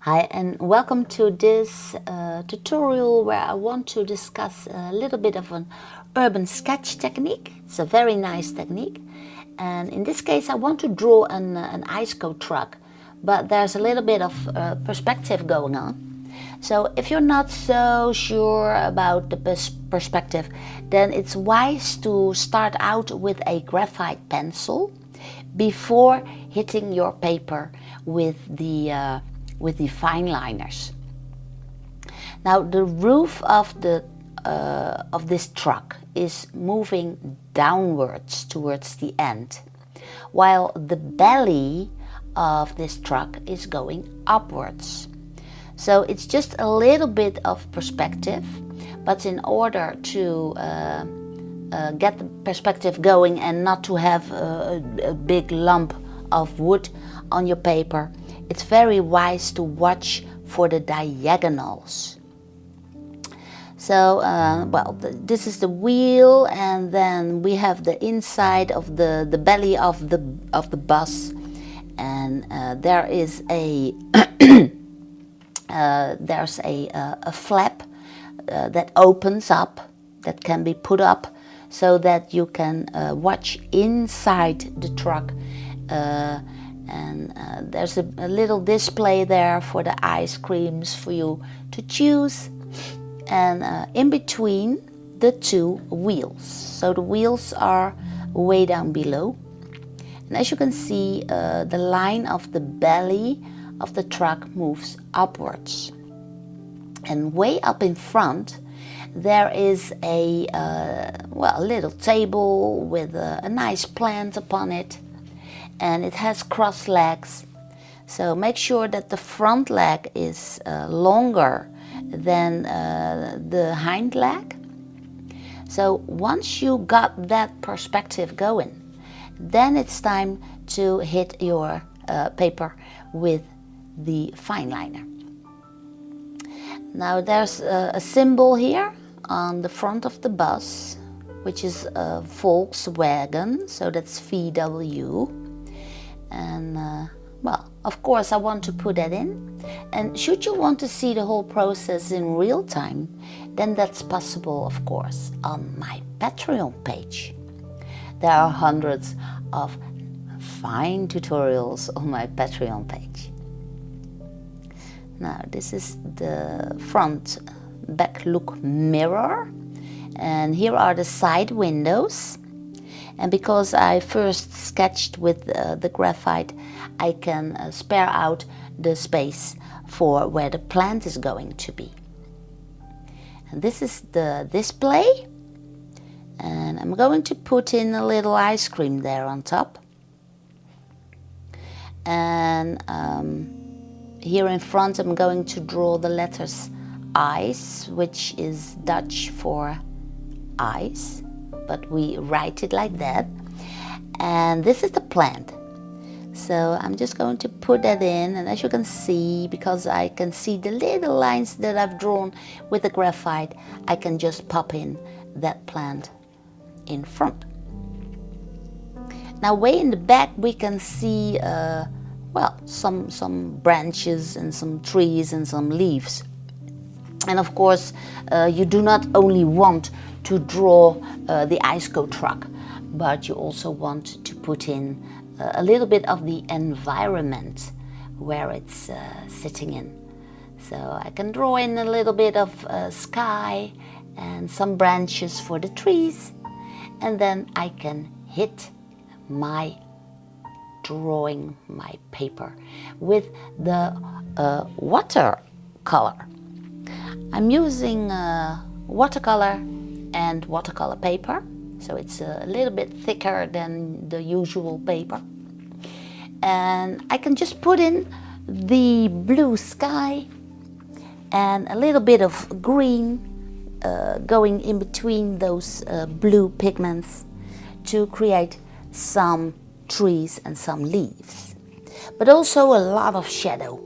Hi and welcome to this tutorial where I want to discuss a little bit of an urban sketch technique. It's a very nice technique, and in this case I want to draw an ice coat truck, but there's a little bit of perspective going on. So if you're not so sure about the perspective, then it's wise to start out with a graphite pencil before hitting your paper with the fineliners. Now the roof of this truck is moving downwards towards the end, while the belly of this truck is going upwards. So it's just a little bit of perspective, but in order to get the perspective going and not to have a big lump of wood on your paper, it's very wise to watch for the diagonals. So, this is the wheel, and then we have the inside of the belly of the bus, and there is a there's a flap that opens up, that can be put up, so that you can watch inside the truck. And there's a little display there for the ice creams for you to choose, and in between the two wheels. So the wheels are way down below, and as you can see, the line of the belly of the truck moves upwards, and way up in front there is a little table with a nice plant upon it, and it has cross legs. So make sure that the front leg is longer than the hind leg. So once you got that perspective going, then it's time to hit your paper with the fineliner. Now there's a symbol here on the front of the bus, which is a Volkswagen, so that's VW. And of course I want to put that in, and should you want to see the whole process in real time, then that's possible, of course, on my Patreon page. There are hundreds of fine tutorials on my Patreon page. Now this is the front back look mirror, and here are the side windows. And because I first sketched with the graphite, I can spare out the space for where the plant is going to be. And this is the display, and I'm going to put in a little ice cream there on top. And here in front I'm going to draw the letters ICE, which is Dutch for ice, but we write it like that. And this is the plant. So I'm just going to put that in, and as you can see, because I can see the little lines that I've drawn with the graphite, I can just pop in that plant in front. Now way in the back we can see some branches and some trees and some leaves. And of course you do not only want to draw the ice coat truck, but you also want to put in a little bit of the environment where it's sitting in. So I can draw in a little bit of sky and some branches for the trees, and then I can hit my drawing, my paper, with the watercolor. I'm using watercolor and watercolor paper, so it's a little bit thicker than the usual paper. And I can just put in the blue sky and a little bit of green going in between those blue pigments to create some trees and some leaves, but also a lot of shadow,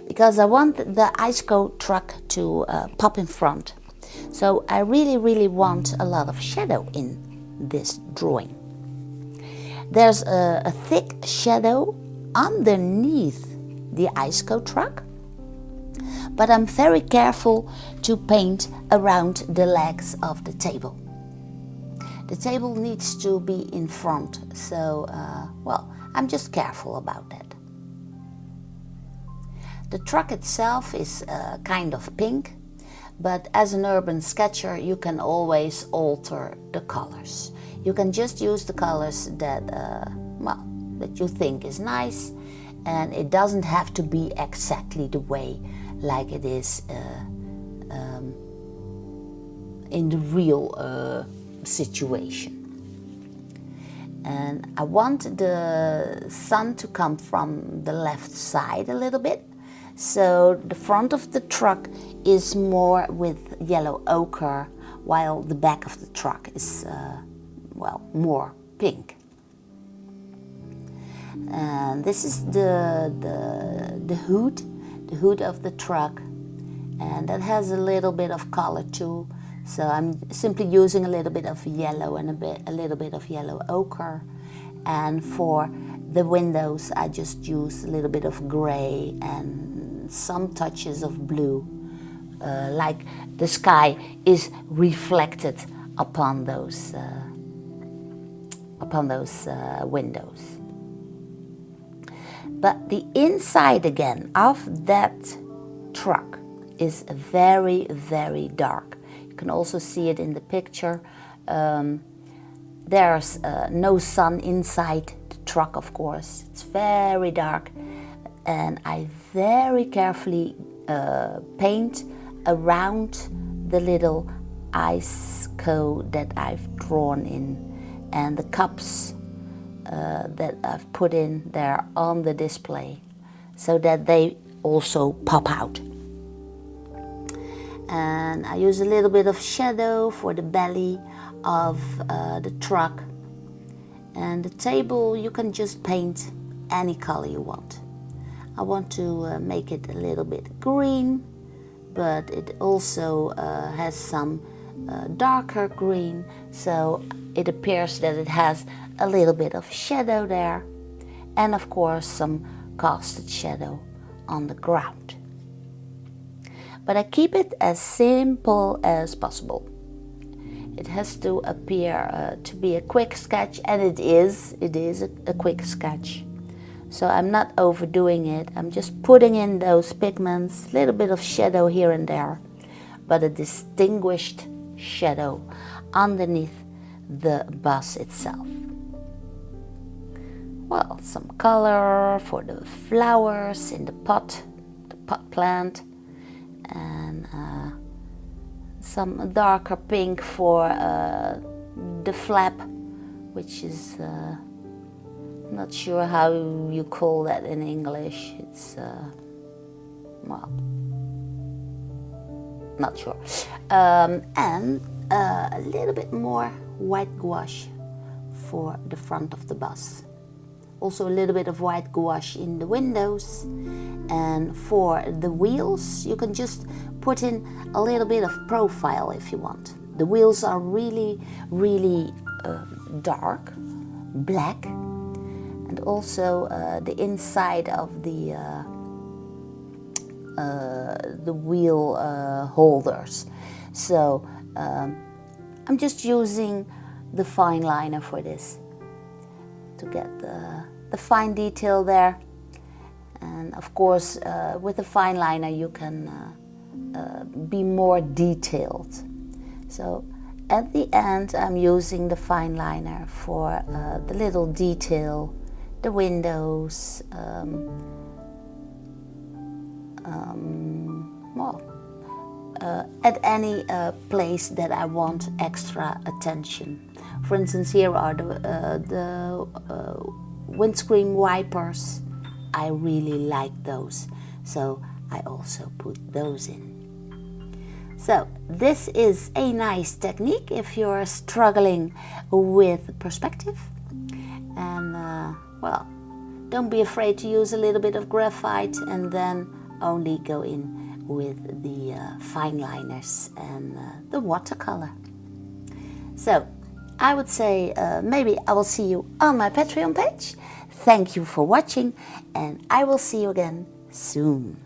because I want the ice coat truck to pop in front. So I really want a lot of shadow in this drawing. There's a thick shadow underneath the ice coat truck, But I'm very careful to paint around the legs of the table. The table needs to be in front, so well, I'm just careful about that. The truck itself is kind of pink, but as an urban sketcher you can always alter the colors. You can just use the colors that, well, that you think is nice, and it doesn't have to be exactly the way like it is in the real situation. And I want the sun to come from the left side a little bit, so the front of the truck is more with yellow ochre, while the back of the truck is well, more pink. And this is the hood of the truck, and that has a little bit of color too. So I'm simply using a little bit of yellow and a little bit of yellow ochre. And for the windows I just use a little bit of gray and some touches of blue, like the sky is reflected upon those windows. But the inside again of that truck is very, very dark. You can also see it in the picture. There's no sun inside the truck, of course. It's very dark, and I very carefully paint around the little ice cone that I've drawn in, and the cups that I've put in there on the display, so that they also pop out. And I use a little bit of shadow for the belly of the truck. And the table, you can just paint any color you want. I want to make it a little bit green, but it also has some darker green, so it appears that it has a little bit of shadow there, and of course some casted shadow on the ground. But I keep it as simple as possible. It has to appear to be a quick sketch, and it is a quick sketch. So I'm not overdoing it. I'm just putting in those pigments, a little bit of shadow here and there, but a distinguished shadow underneath the bus itself. Well, some color for the flowers in the pot plant, and some darker pink for the flap, which is not sure how you call that in English. It's well, not sure. And a little bit more white gouache for the front of the bus. Also a little bit of white gouache in the windows, and for the wheels you can just put in a little bit of profile if you want. The wheels are really dark black, and also the inside of the wheel holders. So I'm just using the fine liner for this to get the fine detail there. And of course with the fine liner you can be more detailed. So at the end I'm using the fine liner for the little detail, the windows, at any place that I want extra attention. For instance, here are the windscreen wipers. I really like those, so I also put those in. So this is a nice technique if you're struggling with perspective. And well, don't be afraid to use a little bit of graphite, and then only go in with the fine liners and the watercolor. So I would say maybe I will see you on my Patreon page. Thank you for watching, and I will see you again soon.